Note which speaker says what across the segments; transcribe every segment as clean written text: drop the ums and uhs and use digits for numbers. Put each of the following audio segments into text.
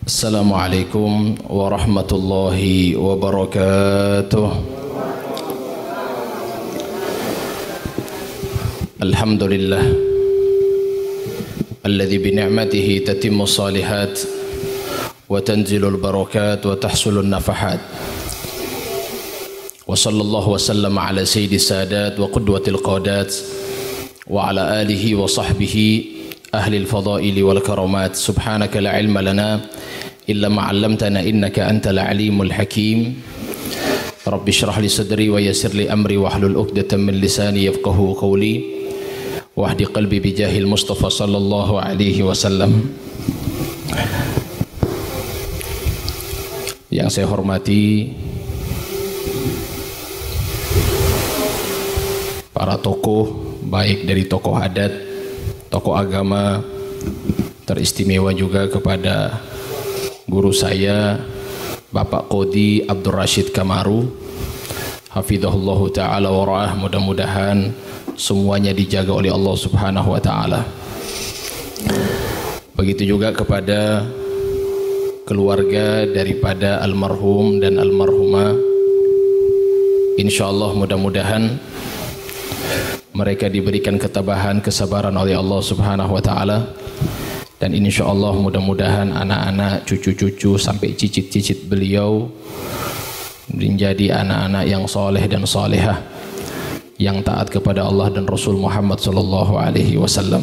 Speaker 1: Assalamualaikum warahmatullahi wabarakatuh. Alhamdulillah alladzi bi ni'matihi tatimmu shalihat wa tanzilul barakat wa tahsulun nafahat. Wa sallallahu wa sallama ala sayyidis sadat wa qudwatil qadat wa ala alihi wa sahbihi ahli al-fadaili wal karamat. Subhanaka la ilma lana illa ma 'allamtana innaka antal alimul hakim. Rabbi shrah li sadri wa yassir li amri wahlul 'uqdatam min lisani yafqahu qawli wahdi qalbi bi jahil Mustafa sallallahu alaihi wasallam. Yang saya hormati para tokoh, baik dari tokoh adat, tokoh agama, teristimewa juga kepada guru saya Bapak Qodi Abdul Rashid Kamaru, hafizahullahu ta'ala wa ra'ah. Mudah-mudahan semuanya dijaga oleh Allah subhanahu wa ta'ala. Begitu juga kepada keluarga daripada almarhum dan almarhumah. InsyaAllah mudah-mudahan mereka diberikan ketabahan, kesabaran oleh Allah subhanahu wa ta'ala. Dan insyaallah mudah-mudahan anak-anak, cucu-cucu sampai cicit-cicit beliau menjadi anak-anak yang soleh dan solehah, yang taat kepada Allah dan Rasul Muhammad sallallahu alaihi wasallam.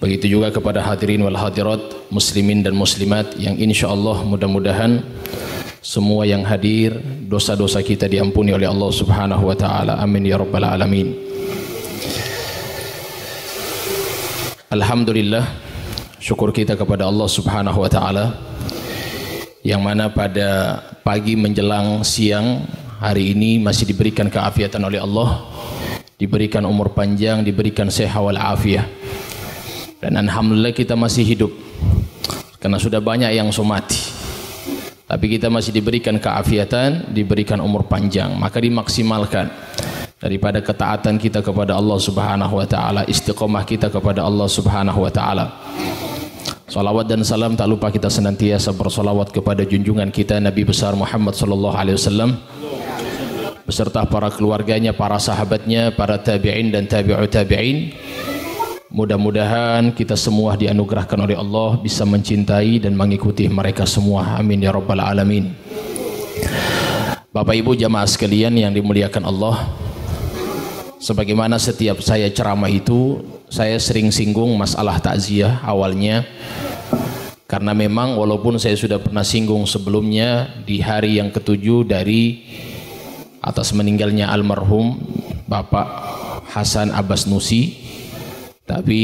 Speaker 1: Begitu juga kepada hadirin wal hadirat, muslimin dan muslimat, yang insyaallah mudah-mudahan semua yang hadir dosa-dosa kita diampuni oleh Allah subhanahu wa ta'ala. Amin ya rabbal alamin. Alhamdulillah, syukur kita kepada Allah subhanahu wa ta'ala, yang mana pada pagi menjelang siang hari ini masih diberikan keafiatan oleh Allah, diberikan umur panjang, diberikan sehat wal afiyah. Dan alhamdulillah kita masih hidup, karena sudah banyak yang mati, tapi kita masih diberikan keafiatan, diberikan umur panjang. Maka dimaksimalkan daripada ketaatan kita kepada Allah subhanahu wa ta'ala, istiqomah kita kepada Allah subhanahu wa ta'ala. Salawat dan salam tak lupa kita senantiasa bersalawat kepada junjungan kita Nabi besar Muhammad sallallahu alaihi wasallam, beserta para keluarganya, para sahabatnya, para tabi'in dan tabi'ut tabi'in. Mudah-mudahan kita semua dianugerahkan oleh Allah bisa mencintai dan mengikuti mereka semua. Amin ya rabbal alamin. Bapak Ibu jamaah sekalian yang dimuliakan Allah, sebagaimana setiap saya ceramah itu saya sering singgung masalah takziah awalnya, karena memang walaupun saya sudah pernah singgung sebelumnya di hari yang ke-7 dari atas meninggalnya almarhum Bapak Hasan Abbas Nusi, tapi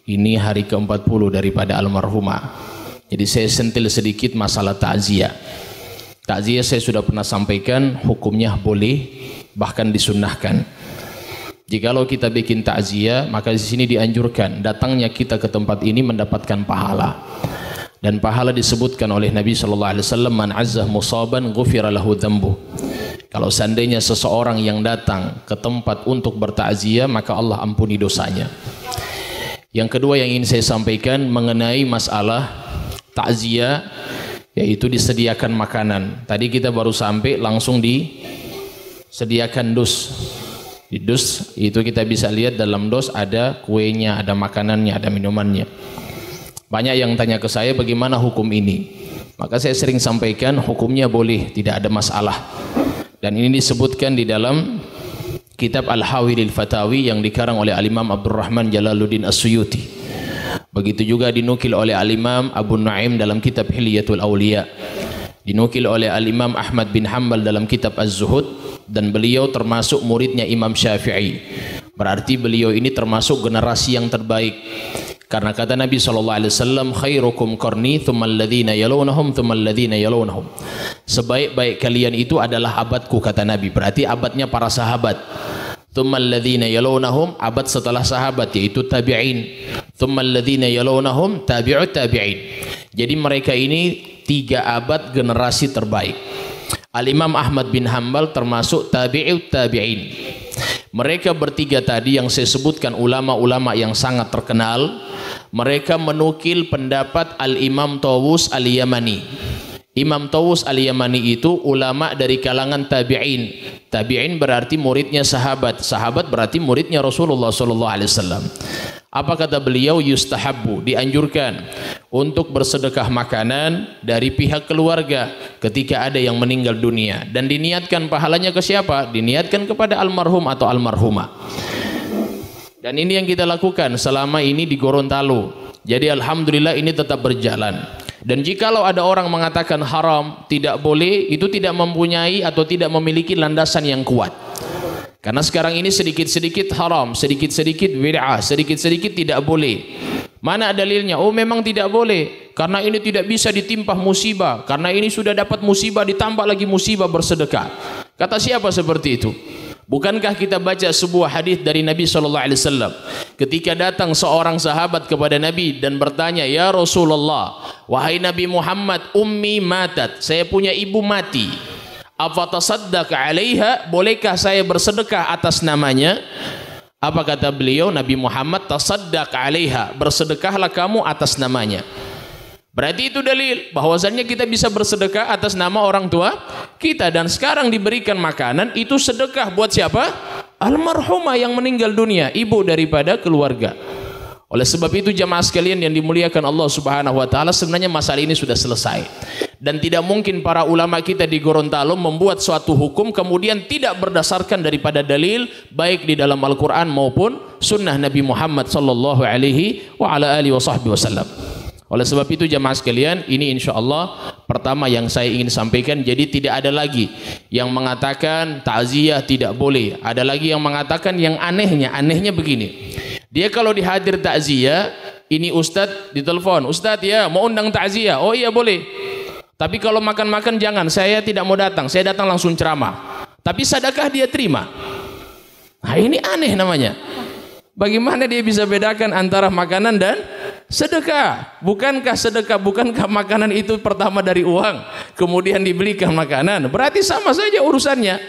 Speaker 1: ini hari ke-40 daripada almarhumah. Jadi saya sentil sedikit masalah takziah. Takziah saya sudah pernah sampaikan, hukumnya boleh, bahkan disunnahkan. Jikalau kita bikin takziah, maka di sini dianjurkan datangnya kita ke tempat ini mendapatkan pahala. Dan pahala disebutkan oleh Nabi sallallahu alaihi wasallam, man azzah musaban ghufira lahu dzambuh. Kalau seandainya seseorang yang datang ke tempat untuk bertakziah, maka Allah ampuni dosanya. Yang kedua yang ingin saya sampaikan mengenai masalah takziah, yaitu disediakan makanan. Tadi kita baru sampai langsung disediakan dus. Di dus itu kita bisa lihat dalam dus ada kuenya, ada makanannya, ada minumannya. Banyak yang tanya ke saya bagaimana hukum ini. Maka saya sering sampaikan hukumnya boleh, tidak ada masalah. Dan ini disebutkan di dalam kitab Al-Hawilil Fatawi yang dikarang oleh Al-Imam Abdurrahman Jalaluddin As-Suyuti. Begitu juga dinukil oleh Al-Imam Abu Nuaim dalam kitab Hilyatul Awliya. Dinukil oleh Al-Imam Ahmad bin Hanbal dalam kitab Az-Zuhud. Dan beliau termasuk muridnya Imam Syafi'i. Berarti beliau ini termasuk generasi yang terbaik. Karena kata Nabi SAW, khairukum qarni thumma alladhina yalunahum thumma alladhina yalunahum. Sebaik-baik kalian itu adalah abadku, kata Nabi. Berarti abadnya para sahabat. Thumma alladhina yalunahum, abad setelah sahabat, yaitu tabi'in. Thumma alladhina yalunahum, tabi'ut tabi'in. Jadi mereka ini 3 abad generasi terbaik. Al-Imam Ahmad bin Hanbal termasuk tabi'ut tabi'in. Mereka bertiga tadi yang saya sebutkan ulama-ulama yang sangat terkenal, mereka menukil pendapat Al-Imam Tawus Al-Yamani. Imam Tawus Al-Yamani itu ulama dari kalangan tabi'in. Tabi'in berarti muridnya sahabat, sahabat berarti muridnya Rasulullah sallallahu alaihi wasallam. Apa kata beliau? Yustahabbu, dianjurkan untuk bersedekah makanan dari pihak keluarga ketika ada yang meninggal dunia, dan diniatkan pahalanya ke siapa? Diniatkan kepada almarhum atau almarhumah. Dan ini yang kita lakukan selama ini di Gorontalo. Jadi alhamdulillah ini tetap berjalan. Dan jikalau ada orang mengatakan haram, tidak boleh, itu tidak mempunyai atau tidak memiliki landasan yang kuat. Karena sekarang ini sedikit-sedikit haram, sedikit-sedikit bid'ah, sedikit-sedikit tidak boleh. Mana dalilnya? Oh memang tidak boleh, karena ini tidak bisa ditimpah musibah, karena ini sudah dapat musibah ditambah lagi musibah bersedekah. Kata siapa seperti itu? Bukankah kita baca sebuah hadis dari Nabi SAW ketika datang seorang sahabat kepada Nabi dan bertanya, ya Rasulullah, wahai Nabi Muhammad, ummi matat, saya punya ibu mati, afatasaddaq 'alaiha, bolehkah saya bersedekah atas namanya? Apa kata beliau? Nabi Muhammad, tasaddaq 'alaiha, bersedekahlah kamu atas namanya. Berarti itu dalil bahwasannya kita bisa bersedekah atas nama orang tua kita, dan sekarang diberikan makanan itu sedekah buat siapa? Almarhumah yang meninggal dunia, ibu daripada keluarga. Oleh sebab itu jamaah sekalian yang dimuliakan Allah Subhanahu wa taala, sebenarnya masalah ini sudah selesai. Dan tidak mungkin para ulama kita di Gorontalo membuat suatu hukum kemudian tidak berdasarkan daripada dalil baik di dalam Al-Qur'an maupun sunnah Nabi Muhammad sallallahu alaihi wa ala alihi wasallam. Oleh sebab itu jamaah sekalian, ini insya Allah pertama yang saya ingin sampaikan. Jadi tidak ada lagi yang mengatakan takziah tidak boleh. Ada lagi yang mengatakan yang anehnya begini. Dia kalau dihadir takziah, ini ustadz ditelepon, ustadz ya mau undang takziah, oh iya boleh. Tapi kalau makan-makan jangan, saya tidak mau datang, saya datang langsung ceramah. Tapi sedekah dia terima. Nah ini aneh namanya. Bagaimana dia bisa bedakan antara makanan dan sedekah? Bukankah makanan itu pertama dari uang, kemudian dibelikan makanan? Berarti sama saja urusannya.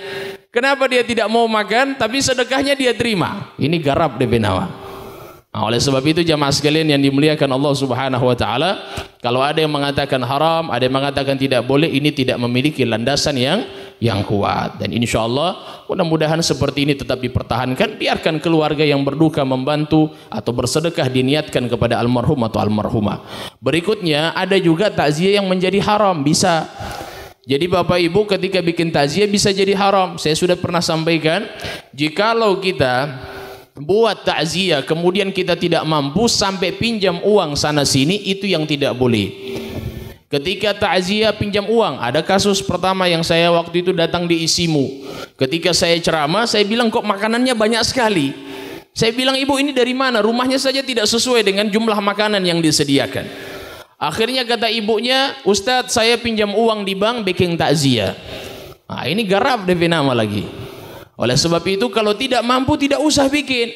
Speaker 1: Kenapa dia tidak mau makan, tapi sedekahnya dia terima? Ini garap DP Nawa. Nah, oleh sebab itu jamaah sekalian yang dimuliakan Allah Subhanahu wa taala, kalau ada yang mengatakan haram, ada yang mengatakan tidak boleh, ini tidak memiliki landasan yang kuat. Dan insya Allah mudah-mudahan seperti ini tetap dipertahankan. Biarkan keluarga yang berduka membantu atau bersedekah diniatkan kepada almarhum atau almarhumah. Berikutnya ada juga takziah yang menjadi haram, bisa. Jadi Bapak Ibu ketika bikin takziah bisa jadi haram. Saya sudah pernah sampaikan, jikalau kita buat takziah kemudian kita tidak mampu sampai pinjam uang sana sini, itu yang tidak boleh. Ketika takziah pinjam uang, ada kasus pertama yang saya waktu itu datang di Isimu. Ketika saya ceramah, saya bilang kok makanannya banyak sekali. Saya bilang, ibu ini dari mana? Rumahnya saja tidak sesuai dengan jumlah makanan yang disediakan. Akhirnya kata ibunya, Ustadz saya pinjam uang di bank bikin takziah. Nah ini garap DP nama lagi. Oleh sebab itu kalau tidak mampu tidak usah bikin.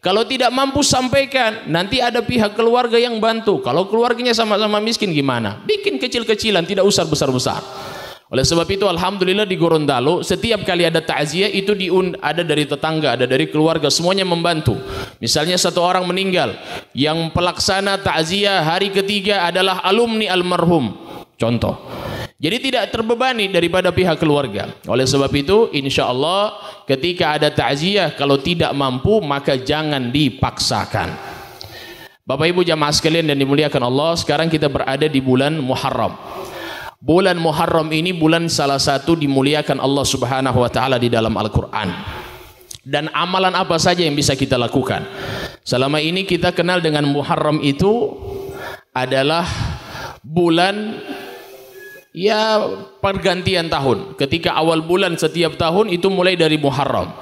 Speaker 1: Kalau tidak mampu sampaikan, nanti ada pihak keluarga yang bantu. Kalau keluarganya sama-sama miskin gimana? Bikin kecil-kecilan, tidak usah besar-besar. Oleh sebab itu alhamdulillah di Gorontalo setiap kali ada takziah itu ada dari tetangga, ada dari keluarga, semuanya membantu. Misalnya satu orang meninggal, yang pelaksana takziah hari ketiga adalah alumni almarhum. Contoh. Jadi tidak terbebani daripada pihak keluarga. Oleh sebab itu insya Allah ketika ada takziah kalau tidak mampu maka jangan dipaksakan. Bapak Ibu jamaah sekalian dan dimuliakan Allah, sekarang kita berada di bulan Muharram. Bulan Muharram ini bulan salah satu dimuliakan Allah Subhanahu wa taala di dalam Al-Qur'an. Dan amalan apa saja yang bisa kita lakukan? Selama ini kita kenal dengan Muharram itu adalah bulan ya pergantian tahun. Ketika awal bulan setiap tahun itu mulai dari Muharram.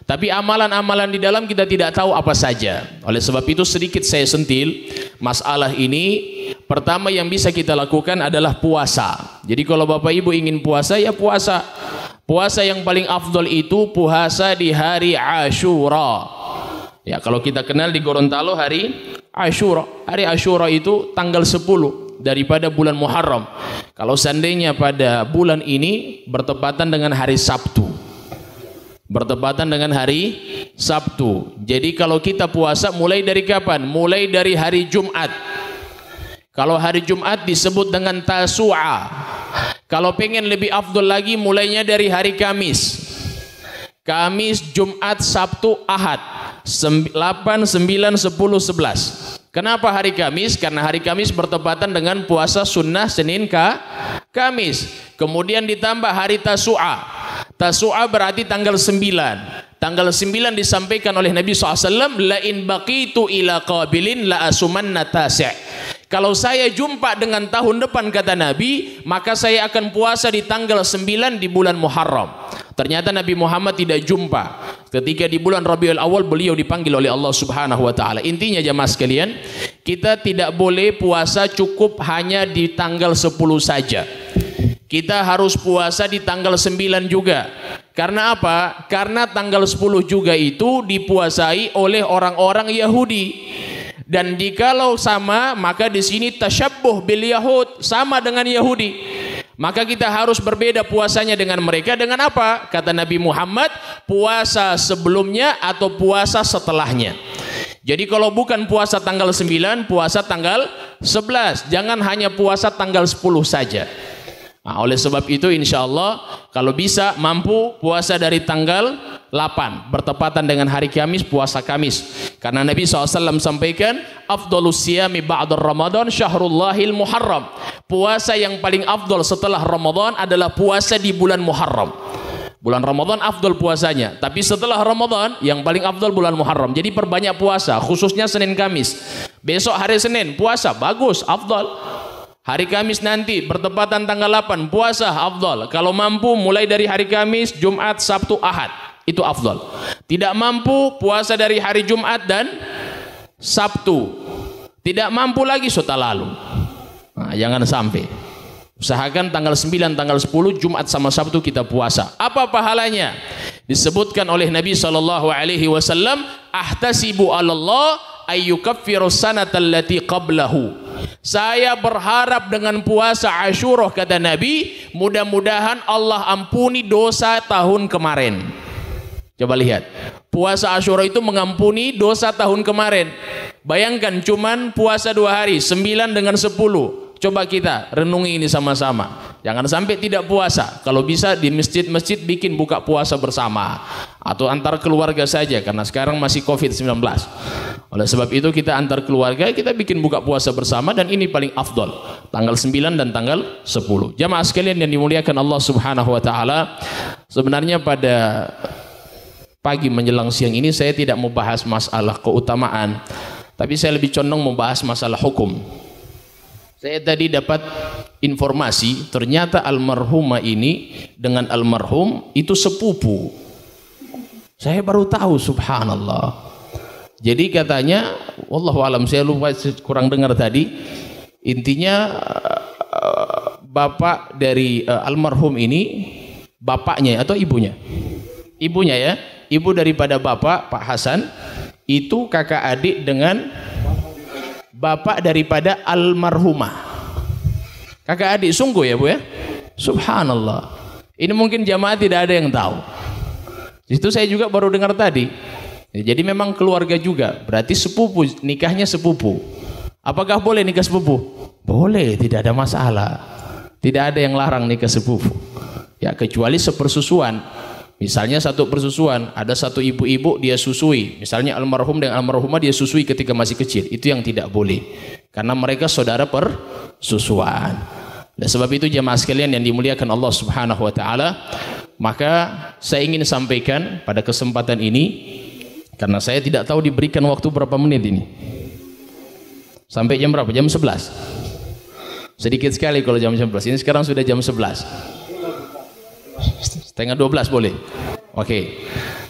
Speaker 1: Tapi amalan-amalan di dalam kita tidak tahu apa saja. Oleh sebab itu sedikit saya sentil masalah ini. Pertama yang bisa kita lakukan adalah puasa. Jadi kalau Bapak Ibu ingin puasa ya puasa. Puasa yang paling afdol itu puasa di hari Ashura. Ya kalau kita kenal di Gorontalo hari Ashura. Hari Ashura itu tanggal 10 daripada bulan Muharram. Kalau seandainya pada bulan ini bertepatan dengan hari Sabtu. bertepatan dengan hari Sabtu. Jadi kalau kita puasa mulai dari kapan? Mulai dari hari Jumat. Kalau hari Jumat disebut dengan Tasu'a. Kalau pengen lebih afdol lagi, mulainya dari hari Kamis. Kamis, Jumat, Sabtu, Ahad. 8, 9, 10, 11. Kenapa hari Kamis? Karena hari Kamis bertepatan dengan puasa sunnah Senin Kamis. Kemudian ditambah hari Tasu'a. Tasu'a berarti tanggal 9. Tanggal 9 disampaikan oleh Nabi SAW, la in baqitu ila qabilin la asumanna tasi'. Kalau saya jumpa dengan tahun depan, kata Nabi, maka saya akan puasa di tanggal 9 di bulan Muharram. Ternyata Nabi Muhammad tidak jumpa. Ketika di bulan Rabiul Awal beliau dipanggil oleh Allah Subhanahu wa taala. Intinya jamaah sekalian, kita tidak boleh puasa cukup hanya di tanggal 10 saja. Kita harus puasa di tanggal 9 juga. Karena apa? Karena tanggal 10 juga itu dipuasai oleh orang-orang Yahudi. Dan jikalau sama, maka di sini tasyabbuh bil Yahud, sama dengan Yahudi. Maka kita harus berbeda puasanya dengan mereka. Dengan apa? Kata Nabi Muhammad, puasa sebelumnya atau puasa setelahnya. Jadi kalau bukan puasa tanggal 9, puasa tanggal 11. Jangan hanya puasa tanggal 10 saja. Nah, oleh sebab itu insya Allah kalau bisa mampu puasa dari tanggal 8 bertepatan dengan hari Kamis, puasa Kamis. Karena Nabi SAW sampaikan, afdalus siyami ba'da Ramadan syahrullahil Muharram. Puasa yang paling afdal setelah Ramadan adalah puasa di bulan Muharram. Bulan Ramadan afdal puasanya, tapi setelah Ramadan yang paling afdal bulan Muharram. Jadi perbanyak puasa, khususnya Senin Kamis. Besok hari Senin puasa, bagus, afdal. Hari Kamis nanti bertepatan tanggal 8 puasa afdal. Kalau mampu mulai dari hari Kamis, Jumat, Sabtu, Ahad, itu afdal. Tidak mampu puasa dari hari Jumat dan Sabtu. Tidak mampu lagi sudah lalu. Nah, jangan sampai. Usahakan tanggal 9, tanggal 10, Jumat sama Sabtu kita puasa. Apa pahalanya? Disebutkan oleh Nabi SAW, ahtasibu 'alallah ayyukaffiru sanata allati qablahu. Saya berharap dengan puasa Asyura, kata Nabi, mudah-mudahan Allah ampuni dosa tahun kemarin. Coba lihat, puasa Asyura itu mengampuni dosa tahun kemarin. Bayangkan cuman puasa 2 hari, 9 dengan 10. Coba kita renungi ini sama-sama. Jangan sampai tidak puasa. Kalau bisa di masjid-masjid bikin buka puasa bersama, atau antar keluarga saja, karena sekarang masih COVID-19. Oleh sebab itu kita antar keluarga, kita bikin buka puasa bersama, dan ini paling afdol, tanggal 9 dan tanggal 10. Jamaah sekalian yang dimuliakan Allah Subhanahu wa taala, sebenarnya pada pagi menjelang siang ini saya tidak mau bahas masalah keutamaan, tapi saya lebih condong membahas masalah hukum. Saya tadi dapat informasi, ternyata almarhumah ini dengan almarhum itu sepupu. Saya baru tahu, subhanallah. Jadi katanya, wallahu alam, saya lupa, kurang dengar tadi. Intinya bapak dari almarhum ini, bapaknya atau ibunya? Ibunya ya, ibu daripada bapak, Pak Hasan, itu kakak adik dengan bapak daripada almarhumah. Kakak adik sungguh ya Bu ya? Subhanallah. Ini mungkin jamaah tidak ada yang tahu. Itu saya juga baru dengar tadi. Jadi memang keluarga juga, berarti sepupu, nikahnya sepupu. Apakah boleh nikah sepupu? Boleh, tidak ada masalah. Tidak ada yang larang nikah sepupu. Ya kecuali sepersusuan. Misalnya satu persusuan, ada satu ibu-ibu dia susui, misalnya almarhum dengan almarhumah dia susui ketika masih kecil, itu yang tidak boleh, karena mereka saudara persusuan. Dan sebab itu jemaah sekalian yang dimuliakan Allah Subhanahu wa taala, maka saya ingin sampaikan pada kesempatan ini, karena saya tidak tahu diberikan waktu berapa menit ini. Sampai jam berapa? Jam 11. Sedikit sekali kalau jam 11. Ini sekarang sudah jam 11. Setengah 12 boleh? Oke.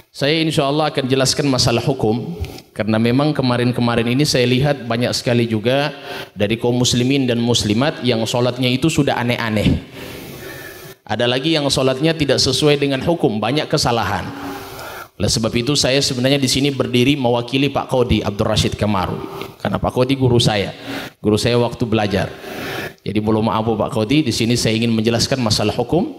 Speaker 1: Saya insya Allah akan jelaskan masalah hukum, karena memang kemarin-kemarin ini saya lihat banyak sekali juga dari kaum muslimin dan muslimat yang sholatnya itu sudah aneh-aneh. Ada lagi yang sholatnya tidak sesuai dengan hukum, banyak kesalahan. Oleh sebab itu saya sebenarnya di sini berdiri mewakili Pak Qodi Abdul Rashid Kamaru, karena Pak Qodi guru saya waktu belajar. Jadi belum maaf Pak Qodi, di sini saya ingin menjelaskan masalah hukum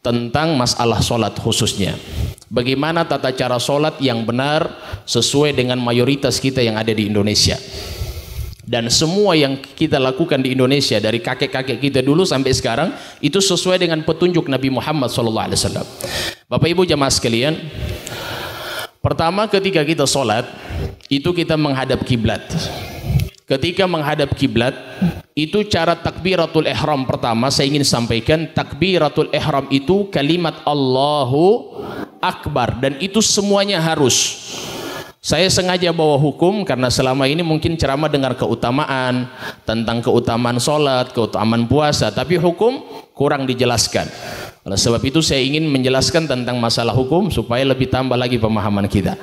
Speaker 1: tentang masalah sholat khususnya. Bagaimana tata cara sholat yang benar sesuai dengan mayoritas kita yang ada di Indonesia. Dan semua yang kita lakukan di Indonesia dari kakek-kakek kita dulu sampai sekarang itu sesuai dengan petunjuk Nabi Muhammad SAW. Bapak Ibu jamaah sekalian, pertama ketika kita sholat itu kita menghadap kiblat. Ketika menghadap kiblat itu cara takbiratul ihram pertama saya ingin sampaikan, takbiratul ihram itu kalimat Allahu Akbar, dan itu semuanya harus. Saya sengaja bawa hukum karena selama ini mungkin ceramah dengar keutamaan tentang keutamaan sholat, keutamaan puasa, tapi hukum kurang dijelaskan. Oleh sebab itu saya ingin menjelaskan tentang masalah hukum supaya lebih tambah lagi pemahaman kita.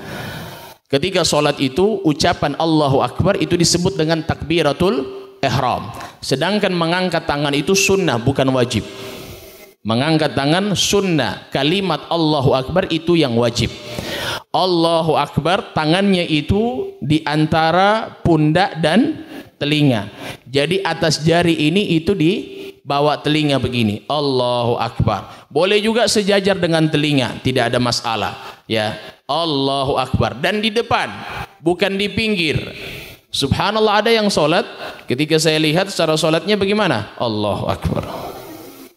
Speaker 1: Ketika sholat itu ucapan Allahu Akbar itu disebut dengan takbiratul ihram. Sedangkan mengangkat tangan itu sunnah, bukan wajib. Mengangkat tangan sunnah, kalimat Allahu Akbar itu yang wajib. Allahu Akbar tangannya itu di antara pundak dan telinga. Jadi atas jari ini itu di bawah telinga begini. Allahu Akbar. Boleh juga sejajar dengan telinga, tidak ada masalah. Ya, Allahu Akbar. Dan di depan, bukan di pinggir. Subhanallah, ada yang sholat, ketika saya lihat secara sholatnya bagaimana? Allahu Akbar.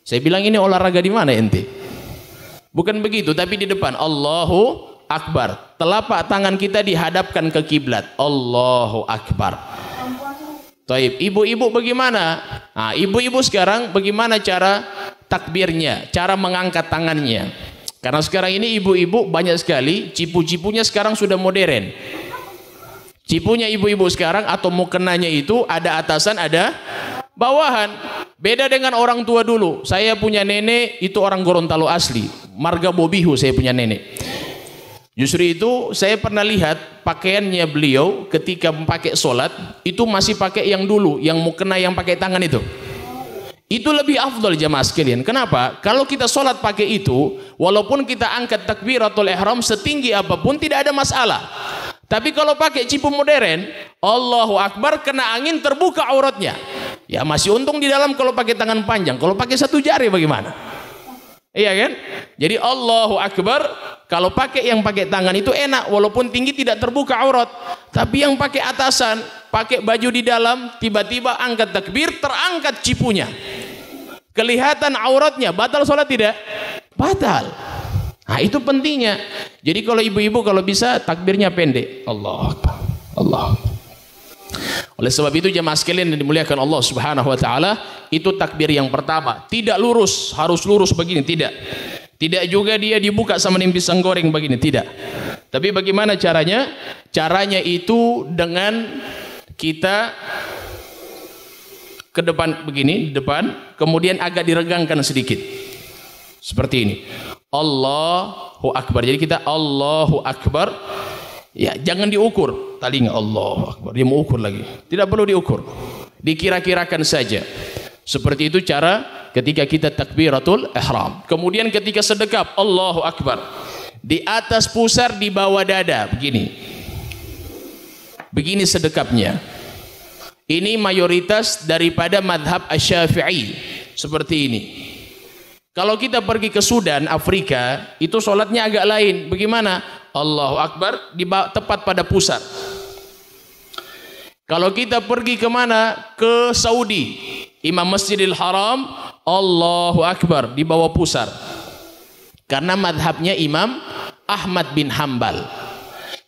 Speaker 1: Saya bilang ini olahraga di mana ente? Bukan begitu, tapi di depan. Allahu Akbar. Telapak tangan kita dihadapkan ke kiblat. Allahu Akbar. Taib. Ibu-ibu bagaimana? Nah, ibu-ibu sekarang bagaimana cara takbirnya, cara mengangkat tangannya? Karena sekarang ini ibu-ibu banyak sekali, cipu-cipunya sekarang sudah modern. Cipunya ibu-ibu sekarang atau mukenanya itu ada atasan, ada bawahan. Beda dengan orang tua dulu. Saya punya nenek itu orang Gorontalo asli, marga Bobihu saya punya nenek. Justru itu saya pernah lihat pakaiannya beliau ketika pakai sholat itu masih pakai yang dulu, yang mukena yang pakai tangan itu. Itu lebih afdal jamaah sekalian. Kenapa? Kalau kita sholat pakai itu, walaupun kita angkat takbiratul ihram setinggi apapun tidak ada masalah. Tapi kalau pakai cipu modern, Allahu Akbar, kena angin terbuka auratnya. Ya masih untung di dalam kalau pakai tangan panjang. Kalau pakai satu jari bagaimana? Iya kan? Jadi Allahu Akbar kalau pakai yang pakai tangan itu enak, walaupun tinggi tidak terbuka aurat. Tapi yang pakai atasan, pakai baju di dalam, tiba-tiba angkat takbir, terangkat cipunya, kelihatan auratnya, batal sholat tidak? Batal. Nah itu pentingnya. Jadi kalau ibu-ibu kalau bisa takbirnya pendek. Allahu Akbar, Allah. Oleh sebab itu jemaah sekalian yang dimuliakan Allah Subhanahu wa taala, itu takbir yang pertama. Tidak lurus, harus lurus begini, tidak. Tidak juga dia dibuka sama pisang goreng begini, tidak. Tapi bagaimana caranya? Caranya itu dengan kita ke depan begini, depan, kemudian agak diregangkan sedikit. Seperti ini. Allahu Akbar. Jadi kita Allahu Akbar. Ya, jangan diukur telinga. Allahu Akbar. Dia mau ukur lagi. Tidak perlu diukur. Dikira-kirakan saja. Seperti itu cara ketika kita takbiratul ihram. Kemudian ketika sedekap Allahu Akbar. Di atas pusar, di bawah dada, begini. Begini sedekapnya. Ini mayoritas daripada madhab Asy-Syafi'i. Seperti ini. Kalau kita pergi ke Sudan, Afrika, itu sholatnya agak lain. Bagaimana? Allahu Akbar, tepat pada pusar. Kalau kita pergi kemana? Ke Saudi, Imam Masjidil Haram, Allahu Akbar, di bawah pusar. Karena madhabnya Imam Ahmad bin Hambal.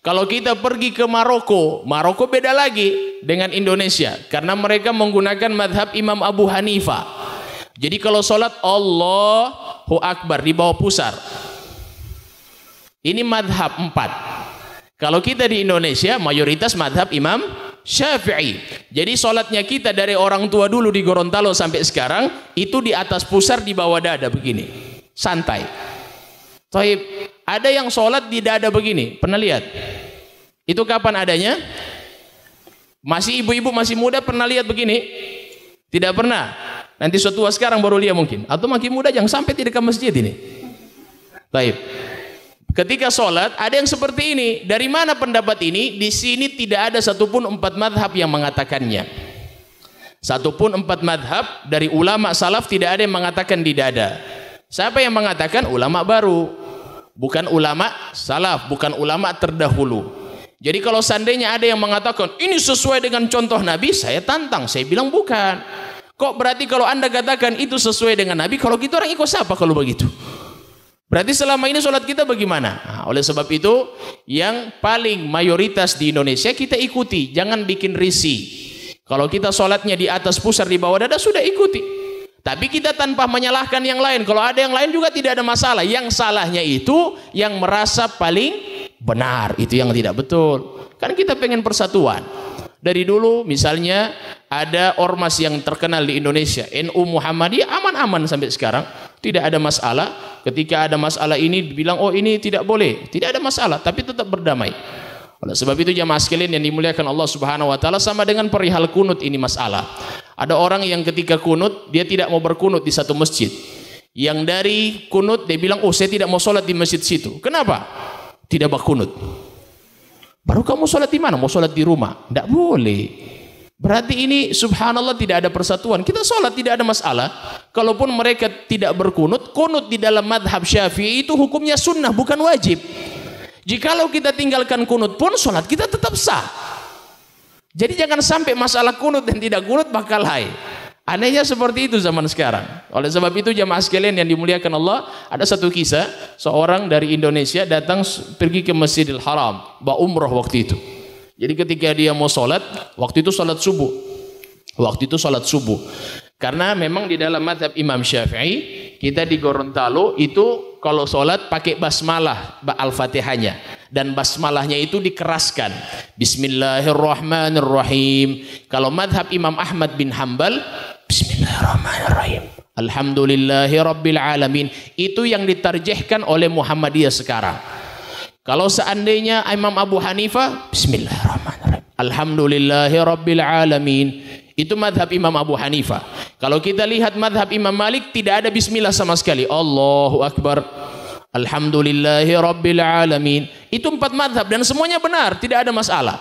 Speaker 1: Kalau kita pergi ke Maroko, Maroko beda lagi dengan Indonesia. Karena mereka menggunakan madhab Imam Abu Hanifah. Jadi kalau sholat Allahu Akbar di bawah pusar. Ini madhab 4. Kalau kita di Indonesia mayoritas madhab Imam Syafi'i. Jadi sholatnya kita dari orang tua dulu di Gorontalo sampai sekarang itu di atas pusar, di bawah dada begini. Santai. Taib. Ada yang sholat di dada begini. Pernah lihat? Itu kapan adanya? Masih ibu-ibu masih muda pernah lihat begini? Tidak pernah. Nanti suatu tua sekarang baru lihat mungkin. Atau makin muda jangan sampai tidak ke masjid ini. Baik. Ketika sholat ada yang seperti ini. Dari mana pendapat ini? Di sini tidak ada satupun 4 madhab yang mengatakannya. Satupun 4 madhab dari ulama salaf tidak ada yang mengatakan di dada. Siapa yang mengatakan? Ulama baru. bukan ulama salaf, bukan ulama terdahulu. Jadi kalau seandainya ada yang mengatakan ini sesuai dengan contoh Nabi, saya tantang, saya bilang bukan. Kok berarti kalau Anda katakan itu sesuai dengan Nabi, kalau gitu orang ikut siapa kalau begitu? Berarti selama ini sholat kita bagaimana? Nah, oleh sebab itu yang paling mayoritas di Indonesia kita ikuti, jangan bikin risih. Kalau kita sholatnya di atas pusar di bawah dada sudah ikuti. Tapi kita tanpa menyalahkan yang lain. Kalau ada yang lain juga tidak ada masalah. Yang salahnya itu yang merasa paling benar, itu yang tidak betul. Kan kita pengen persatuan. Dari dulu misalnya ada ormas yang terkenal di Indonesia, NU Muhammadiyah, aman-aman sampai sekarang, tidak ada masalah. Ketika ada masalah ini dibilang oh ini tidak boleh, tidak ada masalah, tapi tetap berdamai. Oleh sebab itu jamaah sekalian yang dimuliakan Allah Subhanahu wa taala, sama dengan perihal kunut ini masalah. Ada orang yang ketika kunut dia tidak mau berkunut di satu masjid. Yang dari kunut dia bilang oh saya tidak mau sholat di masjid situ. Kenapa? Tidak berkunut. Baru kamu sholat di mana? Mau sholat di rumah? Tidak boleh. Berarti ini subhanallah tidak ada persatuan. Kita sholat tidak ada masalah. Kalaupun mereka tidak berkunut, kunut di dalam madhab Syafi'i itu hukumnya sunnah, bukan wajib. Jikalau kita tinggalkan kunut pun sholat kita tetap sah. Jadi jangan sampai masalah kunut dan tidak kunut bakal hai. Anehnya seperti itu zaman sekarang. Oleh sebab itu jamaah sekalian yang dimuliakan Allah, ada satu kisah seorang dari Indonesia datang pergi ke Masjidil Haram, umrah waktu itu. Jadi ketika dia mau sholat, waktu itu sholat subuh. Karena memang di dalam mazhab Imam Syafi'i, kita di Gorontalo itu kalau sholat pakai basmalah Al-Fatihahnya. Dan basmalahnya itu dikeraskan. Bismillahirrahmanirrahim. Kalau mazhab Imam Ahmad bin Hanbal, Bismillahirrahmanirrahim. Alhamdulillahi Rabbil Alamin. Itu yang ditarjihkan oleh Muhammadiyah sekarang. Kalau seandainya Imam Abu Hanifah, Bismillahirrahmanirrahim. Alhamdulillahi Rabbil Alamin. Itu madhab Imam Abu Hanifah. Kalau kita lihat madhab Imam Malik, tidak ada bismillah sama sekali. Allahu Akbar. Alhamdulillahi Rabbil Alamin. Itu 4 madhab dan semuanya benar, tidak ada masalah.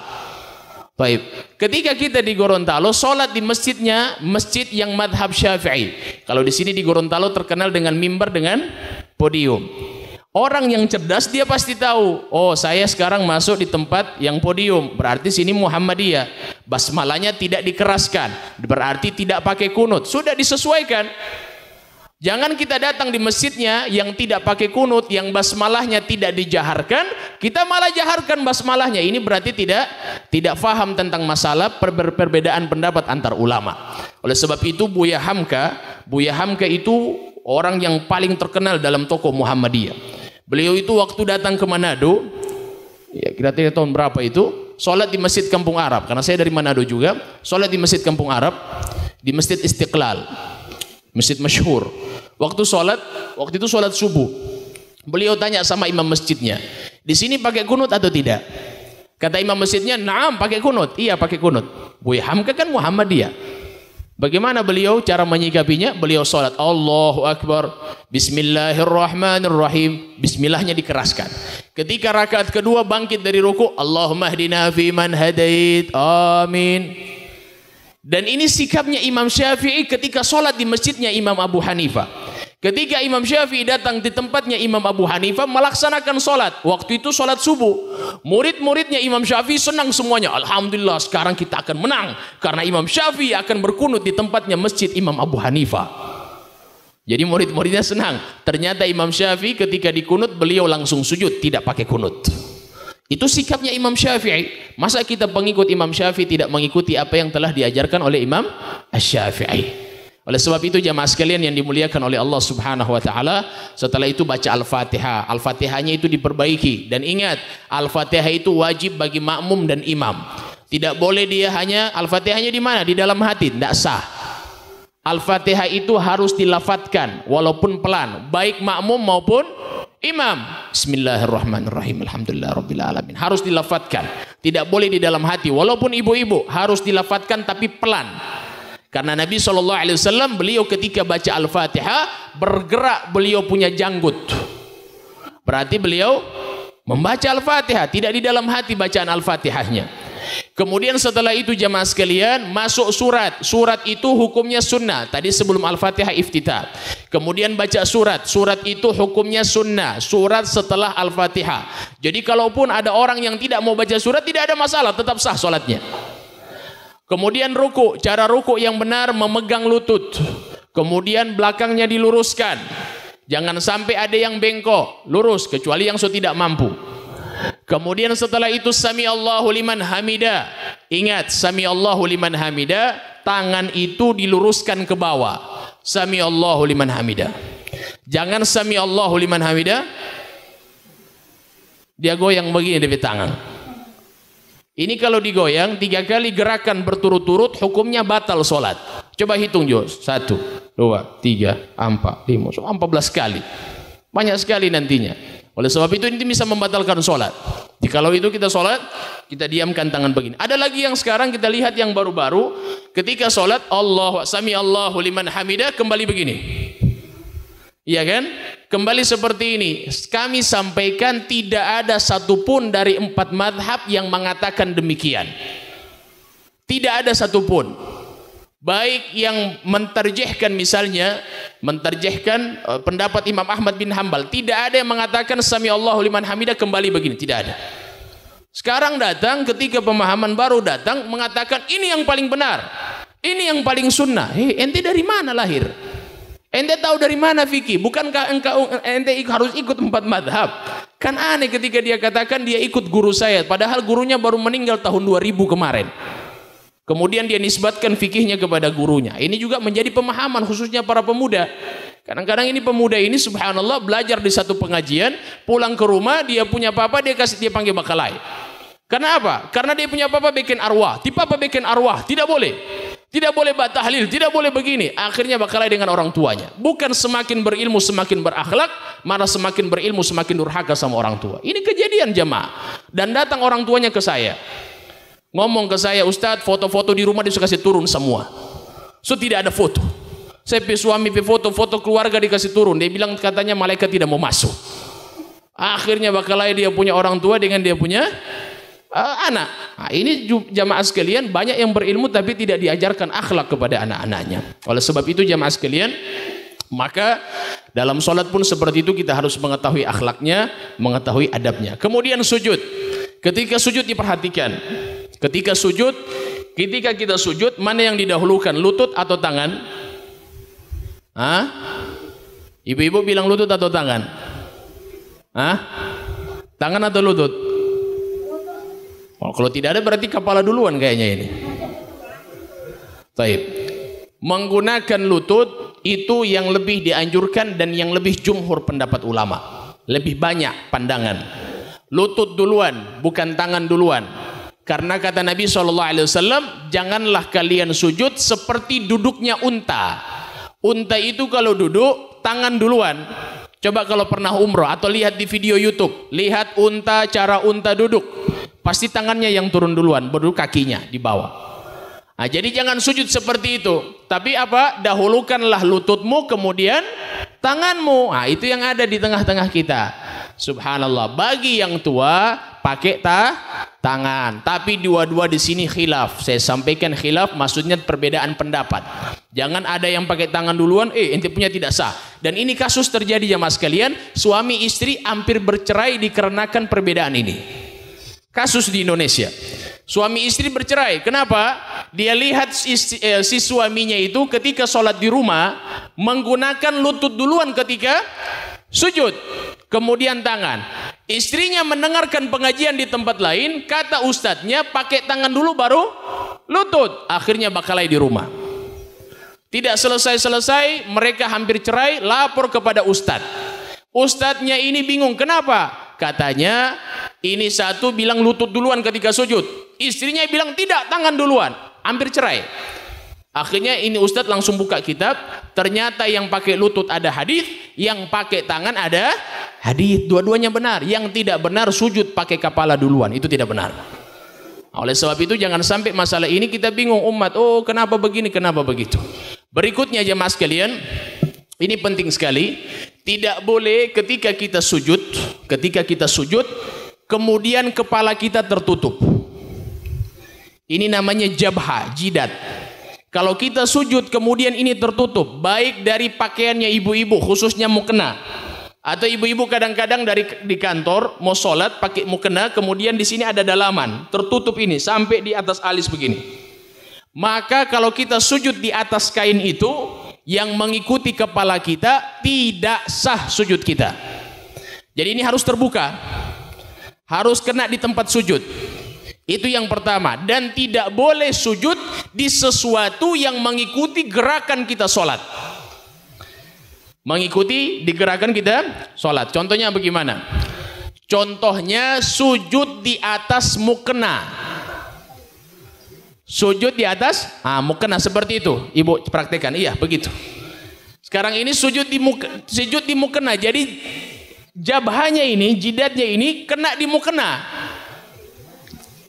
Speaker 1: Baik. Ketika kita di Gorontalo, sholat di masjidnya, masjid yang madhab Syafi'i. Kalau di sini di Gorontalo terkenal dengan mimbar dengan podium. Orang yang cerdas dia pasti tahu, oh saya sekarang masuk di tempat yang podium, berarti sini Muhammadiyah. Basmalahnya tidak dikeraskan, berarti tidak pakai kunut, sudah disesuaikan. Jangan kita datang di masjidnya yang tidak pakai kunut, yang basmalahnya tidak dijaharkan, kita malah jaharkan basmalahnya. Ini berarti tidak faham tentang masalah perbedaan pendapat antar ulama. Oleh sebab itu Buya Hamka itu orang yang paling terkenal dalam tokoh Muhammadiyah. Beliau itu waktu datang ke Manado, ya kira-kira tahun berapa itu, sholat di Masjid Kampung Arab, karena saya dari Manado juga, sholat di Masjid Kampung Arab, di Masjid Istiqlal, masjid masyhur. Waktu itu sholat subuh, beliau tanya sama imam masjidnya, di sini pakai kunut atau tidak? Kata imam masjidnya, naam pakai kunut, iya pakai kunut. Buya Hamka kan Muhammadiyah. Bagaimana beliau cara menyikapinya? Beliau sholat Allahu Akbar, Bismillahirrahmanirrahim. Bismillahnya dikeraskan. Ketika rakaat kedua bangkit dari ruku, Allahumma hdina fi man hadait, amin. Dan ini sikapnya Imam Syafi'i ketika sholat di masjidnya Imam Abu Hanifah. Ketika Imam Syafi'i datang di tempatnya Imam Abu Hanifah melaksanakan sholat, waktu itu sholat subuh, murid-muridnya Imam Syafi'i senang semuanya. Alhamdulillah sekarang kita akan menang karena Imam Syafi'i akan berkunut di tempatnya masjid Imam Abu Hanifah. Jadi murid-muridnya senang. Ternyata Imam Syafi'i ketika dikunut beliau langsung sujud, tidak pakai kunut. Itu sikapnya Imam Syafi'i. Masa kita pengikut Imam Syafi'i tidak mengikuti apa yang telah diajarkan oleh Imam Asy-Syafi'i? Oleh sebab itu jamaah sekalian yang dimuliakan oleh Allah Subhanahu wa taala, setelah itu baca Al-Fatihah. Al-Fatihahnya itu diperbaiki, dan ingat, Al-Fatihah itu wajib bagi makmum dan imam. Tidak boleh dia hanya Al-Fatihahnya di mana? Di dalam hati, tidak sah. Al-Fatihah itu harus dilafatkan walaupun pelan, baik makmum maupun imam. Bismillahirrahmanirrahim. Alhamdulillahirabbil alamin. Harus dilafatkan. Tidak boleh di dalam hati, walaupun ibu-ibu harus dilafatkan tapi pelan. Karena Nabi SAW beliau ketika baca Al-Fatihah bergerak, beliau punya janggut. Berarti beliau membaca Al-Fatihah, tidak di dalam hati bacaan Al-Fatihahnya. Kemudian setelah itu jamaah sekalian masuk surat. Surat itu hukumnya sunnah. Tadi sebelum Al-Fatihah iftitah. Kemudian baca surat. Surat itu hukumnya sunnah. Surat setelah Al-Fatihah. Jadi kalaupun ada orang yang tidak mau baca surat, tidak ada masalah, tetap sah solatnya. Kemudian ruku. Cara ruku yang benar memegang lutut. Kemudian belakangnya diluruskan. Jangan sampai ada yang bengkok. Lurus, kecuali yang tidak mampu. Kemudian setelah itu Sami Allahu liman hamida. Ingat, Sami Allahu liman hamida, tangan itu diluruskan ke bawah. Sami Allahu liman hamida. Jangan Sami Allahu liman hamida dia goyang begini dari tangan. Ini kalau digoyang 3 kali gerakan berturut-turut, hukumnya batal solat. Coba hitung Jo, 1, 2, 3, 4, 5, 14 kali. Banyak sekali nantinya. Oleh sebab itu ini bisa membatalkan solat. Kalau itu kita solat, kita diamkan tangan begini. Ada lagi yang sekarang kita lihat yang baru-baru, ketika solat Allah Sami Allahu liman hamidah, kembali begini. Iya kan? Kembali seperti ini. Kami sampaikan tidak ada satupun dari 4 madhab yang mengatakan demikian. Tidak ada satupun. Baik yang mentarjihkan, misalnya mentarjihkan pendapat Imam Ahmad bin Hanbal, tidak ada yang mengatakan Sami Allahu liman hamidah kembali begini, tidak ada. Sekarang datang ketika pemahaman baru datang mengatakan ini yang paling benar, ini yang paling sunnah. Ente dari mana lahir? Ente tahu dari mana fikih? Bukankah ente harus ikut 4 madhab? Kan aneh ketika dia katakan dia ikut guru saya, padahal gurunya baru meninggal tahun 2000 kemarin. Kemudian dia nisbatkan fikihnya kepada gurunya. Ini juga menjadi pemahaman khususnya para pemuda. Kadang-kadang ini pemuda ini subhanallah belajar di satu pengajian, pulang ke rumah dia punya papa, dia panggil bakalai. Karena apa? Karena dia punya papa bikin arwah. Di papa bikin arwah, tidak boleh. Tidak boleh tahlil, tidak boleh begini. Akhirnya bakalai dengan orang tuanya. Bukan semakin berilmu semakin berakhlak, malah semakin berilmu semakin durhaka sama orang tua. Ini kejadian jemaah. Dan datang orang tuanya ke saya. Ngomong ke saya, Ustadz, foto-foto di rumah disuruh kasih turun semua. So tidak ada foto. Saya suami foto keluarga dikasih turun. Dia bilang katanya malaikat tidak mau masuk. Akhirnya bakalai dia punya orang tua dengan dia punya anak. Nah, ini jamaah sekalian, banyak yang berilmu tapi tidak diajarkan akhlak kepada anak-anaknya. Oleh sebab itu jamaah sekalian, maka dalam sholat pun seperti itu, kita harus mengetahui akhlaknya, mengetahui adabnya. Kemudian sujud. Ketika sujud diperhatikan. Ketika kita sujud, mana yang didahulukan, lutut atau tangan? Hah? Ibu-ibu bilang lutut atau tangan? Hah? Tangan atau lutut? Oh, kalau tidak ada berarti kepala duluan kayaknya ini. Baik. Menggunakan lutut itu yang lebih dianjurkan dan yang lebih jumhur pendapat ulama. Lebih banyak pandangan. Lutut duluan, bukan tangan duluan. Karena kata Nabi SAW, janganlah kalian sujud seperti duduknya unta. Unta itu kalau duduk, tangan duluan. Coba kalau pernah umroh atau lihat di video YouTube, lihat unta, cara unta duduk. Pasti tangannya yang turun duluan, baru kakinya di bawah. Nah, jadi jangan sujud seperti itu. Tapi apa? Dahulukanlah lututmu, kemudian tanganmu. Nah, itu yang ada di tengah-tengah kita. Subhanallah. Bagi yang tua pakai tangan. Tapi dua-dua di sini khilaf. Saya sampaikan khilaf, maksudnya perbedaan pendapat. Jangan ada yang pakai tangan duluan, ente punya tidak sah. Dan ini kasus terjadi jamaah sekalian, suami istri hampir bercerai dikarenakan perbedaan ini. Kasus di Indonesia. Suami istri bercerai. Kenapa? Dia lihat si suaminya itu ketika sholat di rumah menggunakan lutut duluan ketika sujud, kemudian tangan. Istrinya mendengarkan pengajian di tempat lain, kata ustadznya pakai tangan dulu baru lutut. Akhirnya bakalai di rumah. Tidak selesai-selesai, mereka hampir cerai, lapor kepada ustadz. Ustadznya ini bingung, kenapa? Katanya ini satu bilang lutut duluan ketika sujud, istrinya bilang tidak, tangan duluan. Hampir cerai. Akhirnya ini ustadz langsung buka kitab, ternyata yang pakai lutut ada hadis, yang pakai tangan ada hadis. Dua-duanya benar. Yang tidak benar sujud pakai kepala duluan, itu tidak benar. Oleh sebab itu jangan sampai masalah ini kita bingung umat, oh kenapa begini, kenapa begitu. Berikutnya jemaah sekalian, ini penting sekali. Tidak boleh ketika kita sujud, kemudian kepala kita tertutup. Ini namanya jabha, jidat.
Speaker 2: Kalau kita sujud kemudian ini tertutup, baik dari pakaiannya ibu-ibu khususnya mukena, atau ibu-ibu kadang-kadang di kantor mau sholat pakai mukena, kemudian di sini ada dalaman tertutup ini sampai di atas alis begini. Maka kalau kita sujud di atas kain itu yang mengikuti kepala kita, tidak sah sujud kita. Jadi ini harus terbuka, harus kena di tempat sujud. Itu yang pertama. Dan tidak boleh sujud di sesuatu yang mengikuti gerakan kita sholat. Mengikuti di gerakan kita sholat. Contohnya bagaimana? Contohnya sujud di atas mukena. Sujud di atas mukena seperti itu. Ibu praktekkan. Iya begitu. Sekarang ini sujud di mukena. Jadi jabhanya ini, jidatnya ini kena di mukena.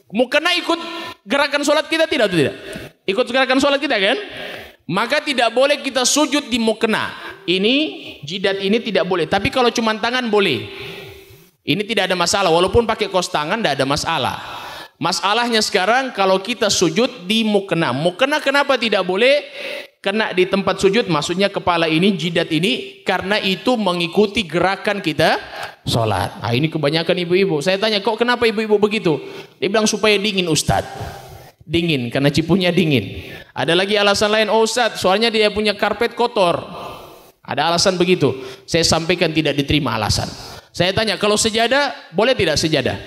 Speaker 2: Mukena ikut gerakan sholat kita tidak atau tidak? Ikut gerakan sholat kita kan? Maka tidak boleh kita sujud di mukena. Ini jidat ini tidak boleh. Tapi kalau cuma tangan boleh. Ini tidak ada masalah. Walaupun pakai kos tangan tidak ada masalah. Masalahnya sekarang kalau kita sujud di mukena. Mukena kenapa tidak boleh kena di tempat sujud? Maksudnya kepala ini, jidat ini, karena itu mengikuti gerakan kita sholat. Ini kebanyakan ibu-ibu. Saya tanya, kok kenapa ibu-ibu begitu? Dia bilang supaya dingin Ustadz. Dingin, karena cipunya dingin. Ada lagi alasan lain, oh Ustadz, soalnya dia punya karpet kotor. Ada alasan begitu. Saya sampaikan tidak diterima alasan. Saya tanya, kalau sejadah, boleh tidak sejadah?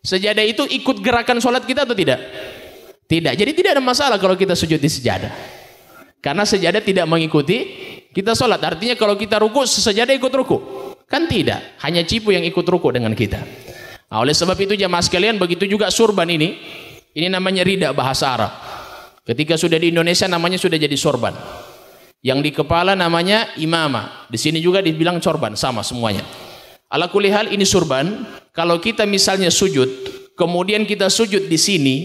Speaker 2: Sejadah itu ikut gerakan sholat kita atau tidak? Tidak. Jadi tidak ada masalah kalau kita sujud di sejadah. Karena sejadah tidak mengikuti kita sholat. Artinya kalau kita ruku, sejadah ikut ruku. Kan tidak. Hanya cipu yang ikut ruku dengan kita. Nah, oleh sebab itu jamaah sekalian, begitu juga surban ini. Ini namanya rida bahasa Arab. Ketika sudah di Indonesia namanya sudah jadi sorban. Yang di kepala namanya imamah. Di sini juga dibilang sorban, sama semuanya. Ala kulli hal ini surban. Kalau kita misalnya sujud, kemudian kita sujud di sini,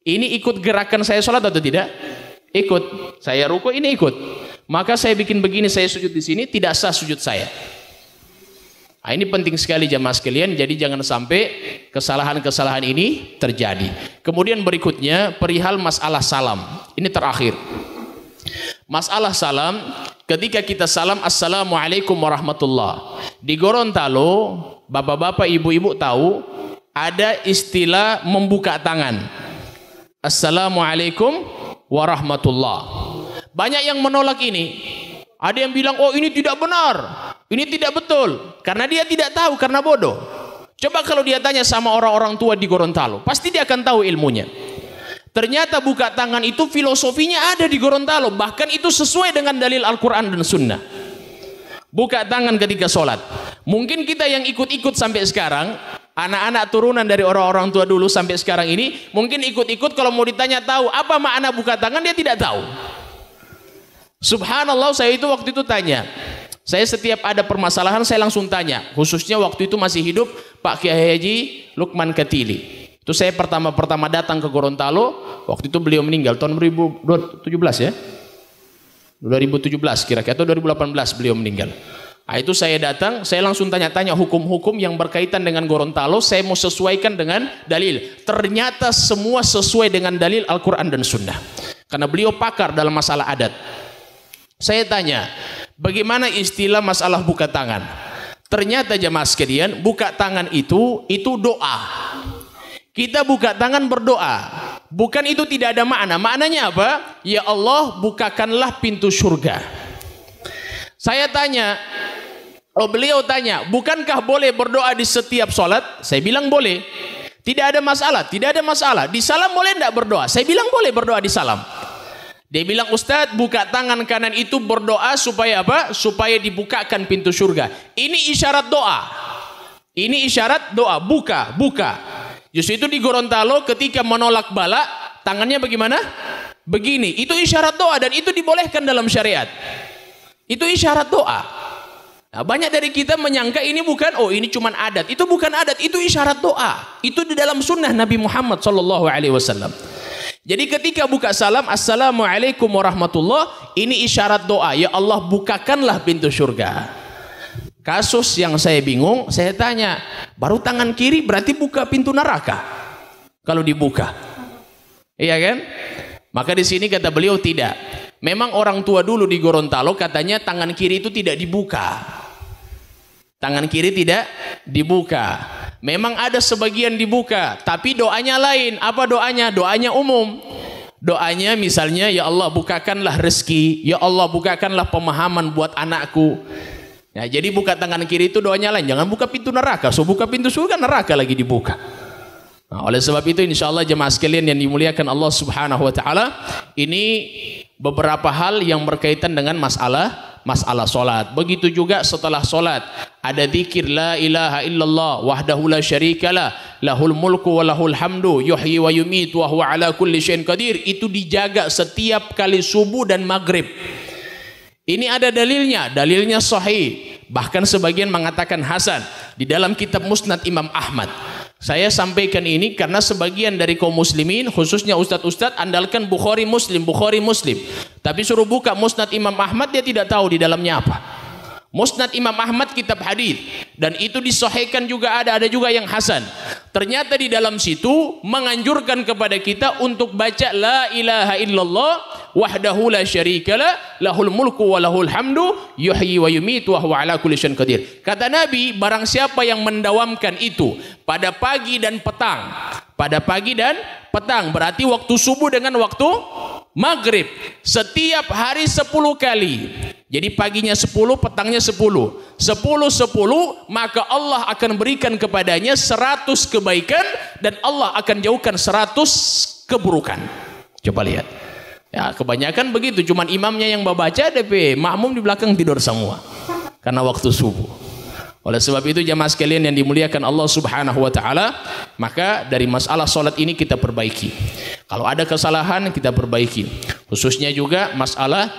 Speaker 2: ini ikut gerakan saya sholat atau tidak? Ikut. Saya ruku, ini ikut. Maka saya bikin begini, saya sujud di sini, tidak sah sujud saya. Ini penting sekali jamaah sekalian. Jadi jangan sampai kesalahan-kesalahan ini terjadi. Kemudian berikutnya perihal masalah salam. Ini terakhir. Masalah salam, ketika kita salam assalamualaikum warahmatullah. Di Gorontalo, bapak-bapak, ibu-ibu tahu ada istilah membuka tangan. Assalamualaikum warahmatullah. Banyak yang menolak ini. Ada yang bilang, oh ini tidak benar, ini tidak betul. Karena dia tidak tahu, karena bodoh. Coba kalau dia tanya sama orang-orang tua di Gorontalo, pasti dia akan tahu ilmunya. Ternyata buka tangan itu filosofinya ada di Gorontalo. Bahkan itu sesuai dengan dalil Al-Quran dan Sunnah. Buka tangan ketika sholat. Mungkin kita yang ikut-ikut sampai sekarang, anak-anak turunan dari orang-orang tua dulu sampai sekarang ini, mungkin ikut-ikut kalau mau ditanya tahu apa makna buka tangan, dia tidak tahu. Subhanallah, saya itu waktu itu tanya. Saya setiap ada permasalahan saya langsung tanya. Khususnya waktu itu masih hidup Pak Kiai Haji Lukman Katili. Itu saya pertama-pertama datang ke Gorontalo, waktu itu beliau meninggal tahun 2017 ya. 2017 kira-kira atau 2018 beliau meninggal. Nah, itu saya datang, saya langsung tanya-tanya hukum-hukum yang berkaitan dengan Gorontalo, saya mau sesuaikan dengan dalil. Ternyata semua sesuai dengan dalil Al-Quran dan Sunnah. Karena beliau pakar dalam masalah adat. Saya tanya, bagaimana istilah masalah buka tangan? Ternyata jamaah sekalian, buka tangan itu doa. Kita buka tangan berdoa. Bukan itu tidak ada makna. Maknanya apa? Ya Allah, bukakanlah pintu surga. Saya tanya, beliau tanya, bukankah boleh berdoa di setiap sholat? Saya bilang boleh. Tidak ada masalah, tidak ada masalah. Di salam boleh tidak berdoa? Saya bilang boleh berdoa di salam. Dia bilang, Ustadz, buka tangan kanan itu berdoa supaya apa? Supaya dibukakan pintu surga. Ini isyarat doa. Ini isyarat doa. Buka. Justru itu di Gorontalo ketika menolak bala, tangannya bagaimana? Begini. Itu isyarat doa dan itu dibolehkan dalam syariat. Itu isyarat doa. Nah, banyak dari kita menyangka ini bukan, ini cuma adat. Itu bukan adat, itu isyarat doa. Itu di dalam sunnah Nabi Muhammad SAW. Jadi ketika buka salam, assalamualaikum warahmatullah, ini isyarat doa. Ya Allah, bukakanlah pintu surga. Kasus yang saya bingung, saya tanya, baru tangan kiri berarti buka pintu neraka. Kalau dibuka, Iya kan? Maka di sini kata beliau tidak. Memang orang tua dulu di Gorontalo katanya tangan kiri itu tidak dibuka. Tangan kiri tidak dibuka. Memang ada sebagian dibuka, tapi doanya lain. Apa doanya? Doanya umum. Doanya misalnya, ya Allah bukakanlah rezeki, ya Allah bukakanlah pemahaman buat anakku. Ya, jadi buka tangan kiri itu doanya lain. Jangan buka pintu neraka. So buka pintu surga, neraka lagi dibuka. Nah, oleh sebab itu insya Allah jemaah sekalian yang dimuliakan Allah Subhanahu Wa Taala, ini beberapa hal yang berkaitan dengan masalah solat. Begitu juga setelah solat ada zikir la ilaha illallah wahdahu la syarikalah lahul mulku wa lahul hamdu yuhyi wa yumitu wa huwa ala kulli syai'in qadir. Itu dijaga setiap kali subuh dan maghrib. Ini ada dalilnya sahih. Bahkan sebagian mengatakan hasan di dalam kitab Musnad Imam Ahmad. Saya sampaikan ini karena sebagian dari kaum muslimin, khususnya ustadz-ustadz, andalkan Bukhari Muslim. Tapi suruh buka Musnad Imam Ahmad, dia tidak tahu di dalamnya apa. Musnad Imam Ahmad kitab hadis, dan itu disahihkan juga ada juga yang hasan. Ternyata di dalam situ menganjurkan kepada kita untuk baca la ilaha illallah wahdahu la syarikalah lahul mulku wa lahul hamdu yuhyi wa yumitu wa huwa ala kulli syai'in qadir. Kata Nabi, barang siapa yang mendawamkan itu pada pagi dan petang. Pada pagi dan petang berarti waktu subuh dengan waktu maghrib. Setiap hari 10 kali. Jadi paginya 10, petangnya 10. 10, maka Allah akan berikan kepadanya 100 kebaikan dan Allah akan jauhkan 100 keburukan. Coba lihat. Ya, kebanyakan begitu, cuman imamnya yang baca, DP makmum di belakang tidur semua. Karena waktu subuh. Oleh sebab itu jamaah sekalian yang dimuliakan Allah Subhanahu Wa Taala, maka dari masalah solat ini kita perbaiki. Kalau ada kesalahan kita perbaiki. Khususnya juga masalah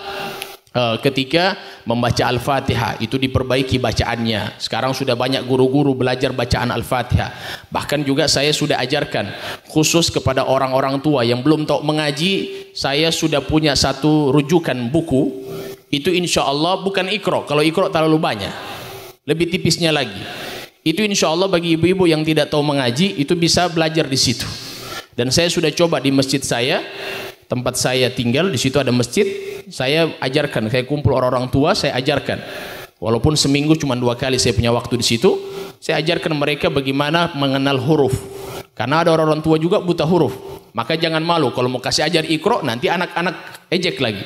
Speaker 2: ketika membaca Al-Fatihah itu diperbaiki bacaannya. Sekarang sudah banyak guru-guru belajar bacaan Al-Fatihah. Bahkan juga saya sudah ajarkan khusus kepada orang-orang tua yang belum tahu mengaji. Saya sudah punya satu rujukan buku. Itu insya Allah bukan Iqra. Kalau Iqra terlalu banyak, lebih tipisnya lagi. Itu insya Allah bagi ibu-ibu yang tidak tahu mengaji itu bisa belajar di situ. Dan saya sudah coba di masjid saya, tempat saya tinggal di situ ada masjid. Saya ajarkan, saya kumpul orang-orang tua, saya ajarkan. Walaupun seminggu cuma 2 kali saya punya waktu di situ, saya ajarkan mereka bagaimana mengenal huruf. Karena ada orang-orang tua juga buta huruf. Maka jangan malu kalau mau kasih ajar Iqra, nanti anak-anak ejek lagi.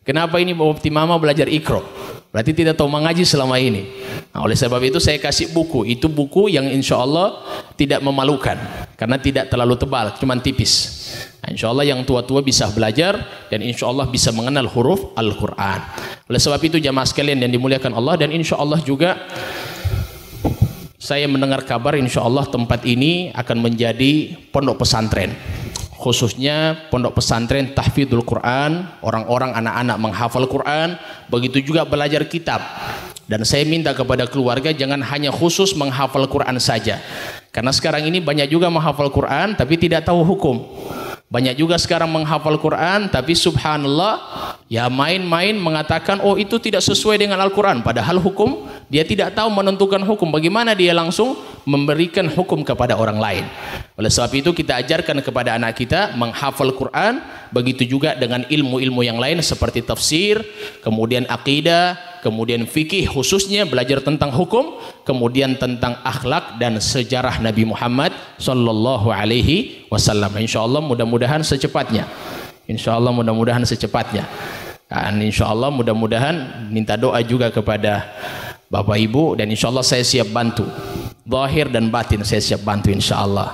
Speaker 2: Kenapa ini Bapti Mama belajar Iqra? Berarti tidak tahu mengaji selama ini. Nah, oleh sebab itu saya kasih buku. Itu buku yang insya Allah tidak memalukan. Karena tidak terlalu tebal, cuma tipis. Nah, insya Allah yang tua-tua bisa belajar dan insya Allah bisa mengenal huruf Al-Quran. Oleh sebab itu jamaah sekalian yang dimuliakan Allah, dan insya Allah juga saya mendengar kabar insya Allah tempat ini akan menjadi pondok pesantren. Khususnya pondok pesantren tahfidzul Quran, orang-orang anak-anak menghafal Quran, begitu juga belajar kitab. Dan saya minta kepada keluarga jangan hanya khusus menghafal Quran saja. Karena sekarang ini banyak juga menghafal Quran tapi tidak tahu hukum. Banyak juga sekarang menghafal Quran tapi subhanallah ya main-main mengatakan oh itu tidak sesuai dengan Al-Quran, padahal hukum dia tidak tahu menentukan hukum. Bagaimana dia langsung memberikan hukum kepada orang lain? Oleh sebab itu kita ajarkan kepada anak kita menghafal Quran, begitu juga dengan ilmu-ilmu yang lain seperti tafsir, kemudian akidah, kemudian fikih, khususnya belajar tentang hukum, kemudian tentang akhlak dan sejarah Nabi Muhammad sallallahu alaihi wasallam. Insyaallah mudah-mudahan secepatnya. Insyaallah mudah-mudahan secepatnya. Dan insyaallah mudah-mudahan minta doa juga kepada Bapak Ibu, dan insyaallah saya siap bantu. Zahir dan batin saya siap bantu insyaallah.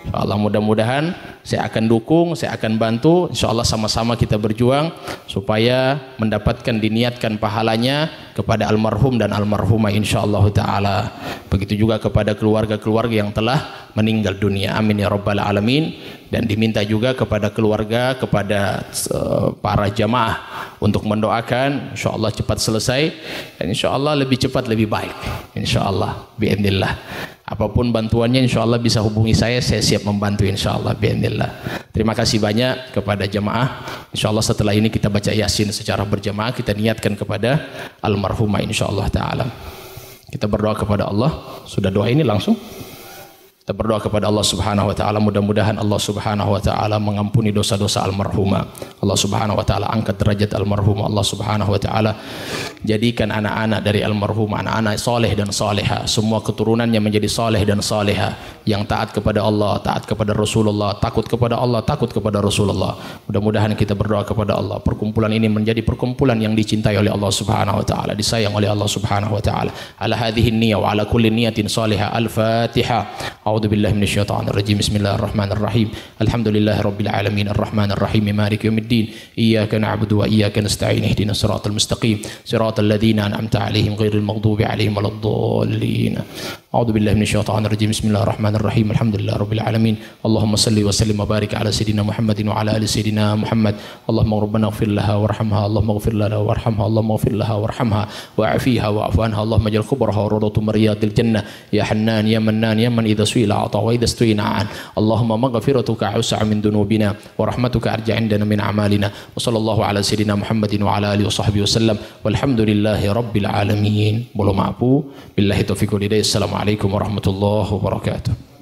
Speaker 2: Insyaallah mudah-mudahan saya akan dukung, saya akan bantu. Insyaallah sama-sama kita berjuang supaya mendapatkan diniatkan pahalanya kepada almarhum dan almarhumah insyaallah taala. Begitu juga kepada keluarga-keluarga yang telah meninggal dunia. Amin ya rabbal alamin. Dan diminta juga kepada keluarga, kepada para jamaah untuk mendoakan insyaallah cepat selesai, dan insyaallah lebih cepat lebih baik insyaallah biidznillah. Apapun bantuannya insyaallah bisa hubungi saya siap membantu insyaallah biidznillah. Terima kasih banyak kepada jamaah. Insyaallah setelah ini kita baca Yasin secara berjamaah, kita niatkan kepada almarhumah insyaallah taala. Kita berdoa kepada Allah. Sudah doa ini langsung?
Speaker 1: Kita berdoa kepada Allah Subhanahu wa taala, mudah-mudahan Allah Subhanahu wa taala mengampuni dosa-dosa almarhumah. Allah Subhanahu wa taala angkat derajat almarhumah. Allah Subhanahu wa taala jadikan anak-anak dari almarhumah anak-anak soleh dan soleha, semua keturunannya menjadi soleh dan soleha, yang taat kepada Allah, taat kepada Rasulullah, takut kepada Allah, takut kepada Rasulullah. Mudah-mudahan kita berdoa kepada Allah, perkumpulan ini menjadi perkumpulan yang dicintai oleh Allah Subhanahu wa taala, disayang oleh Allah Subhanahu wa taala. Ala hadhihi niyyah wa ala kulli niyatin salihah. Al-Fatihah. A'udzu billahi minasyaitonir rajim. Bismillahirrahmanirrahim. Alhamdulillahirabbil alamin arrahmanir rahim maliki yaumiddin. Iyyaka na'budu wa iyyaka nasta'in. Ihdinas siratal mustaqim. Siratal ladzina an'amta 'alaihim ghairil maghdubi 'alaihim waladdallin. A'udzu billahi minasyaitonir rajim. Bismillahirrahmanirrahim. Alhamdulillahirabbil alamin. Allahumma shalli wa sallim wa barik ala sayidina Muhammadin wa ala ali sayidina Muhammad. Allahumma rabbana ighfir laha warhamha. Allahumma ighfir laha warhamha. Allahumma ighfir laha warhamha wa'afiha wa'fu anha. Allahumma ij'al qubraha rawdatun min riyadil jannah. Ya Hannan ya Mannan ya man idza su'ila ata wa idza stu'ina an. Allahumma maghfiratuka awsa'a min dunubina wa rahmatuka arja 'indana min a'malina. Wa sallallahu ala sayidina Muhammadin wa ala alihi wa sahbihi wasallam. Walhamdulillahi rabbil alamin. Belum mampu. Billahi taufiq wal hidayah. Assalamualaikum warahmatullahi wabarakatuh.